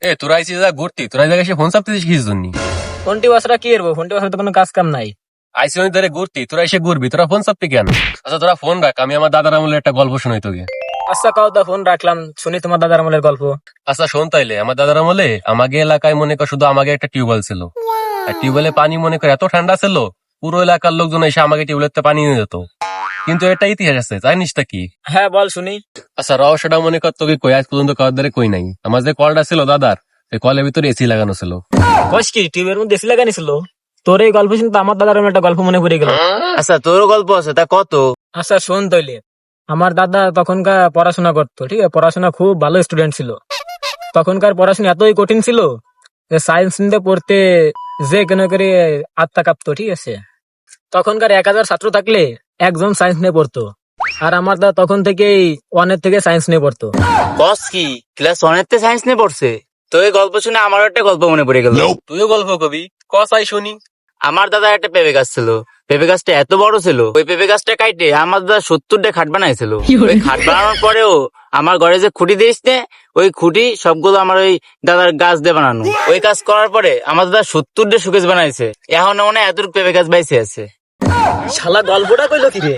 তোরা আইসি যা ঘুরতি, তোরা এই জায়গায় এসে ফোন চাপতেছিস কিস জন্য? ফোনটি বাসরা কি করবো? ফোনটি বাসরা তো কোনো কাজ কাম নাই। আইসি অনেক ধরে ঘুরতি, তোরা এসে ঘুরবি, তোরা ফোন চাপতি কেন? আচ্ছা তোরা ফোন রাখ, আমি আমার দাদার আমলের একটা গল্প শোনাই তোকে। আচ্ছা কাও দা, ফোন রাখলাম, শুনি তোমার দাদার আমলের গল্প। আচ্ছা শোন তাইলে, আমার দাদার আমলে আমাকে এলাকায় মনে কর শুধু আমাকে একটা টিউবওয়েল ছিল। আর টিউবওয়েলে পানি মনে কর এত ঠান্ডা ছিল, পুরো এলাকার লোকজন এসে আমাকে টিউবওয়েলের পানি নিয়ে যেত। কিন্তু এটা ইতিহাস আছে, জানিস তা কি? হ্যাঁ বল শুনি। আচ্ছা রহস্যটা মনে কর তোকে কই, আজ পর্যন্ত কারোর দ্বারা কই নাই। আমার যে কলটা ছিল দাদার, এই কলের ভিতরে এসি লাগানো ছিল। বস কি টিভির মধ্যে এসি লাগানি ছিল? তোর এই গল্প শুনতে আমার দাদার এমন একটা গল্প মনে পড়ে গেল। আচ্ছা তোরও গল্প আছে, তা কত? আচ্ছা শোন তৈলে, আমার দাদা তখনকার পড়াশোনা করতো, ঠিক আছে, পড়াশোনা খুব ভালো স্টুডেন্ট ছিল। তখনকার পড়াশোনা এতই কঠিন ছিল যে সায়েন্স নিতে পড়তে যে কেন করে আত্মা কাঁপতো, ঠিক আছে। তখনকার 1000 ছাত্র থাকলে একজন সায়েন্স নিয়ে পড়তো, আর আমার দাদা তখন থেকেই 1 থেকে সায়েন্স নিয়ে পড়তো। কস কি ক্লাস 1 তে সায়েন্স নিয়ে পড়ছে? তো এই গল্প শুনে আমারও একটা গল্প মনে পড়ে গেল। তুইও গল্প কবি, কসাই শুনি। আমার দাদার একটা পেঁপে গাছ ছিল। পেঁপে গাছটা এত বড় ছিল, ওই পেঁপে গাছটা কাটে আমার দাদা 70টা খাট বানাইছিল। ওই খাট বানানোর পরেও আমার ঘরে যে খুঁটি দিস নে, ওই খুঁটি সবগুলো আমার ওই দাদার গাছ দিয়ে বানানো। ওই কাজ করার পরে আমার দাদা 70টা শোকেস বানাইছে। এখন মনে হয় এতটুকু পেঁপে গাছ বাইসে আছে। শালা গল্পটা কইলো কি রে?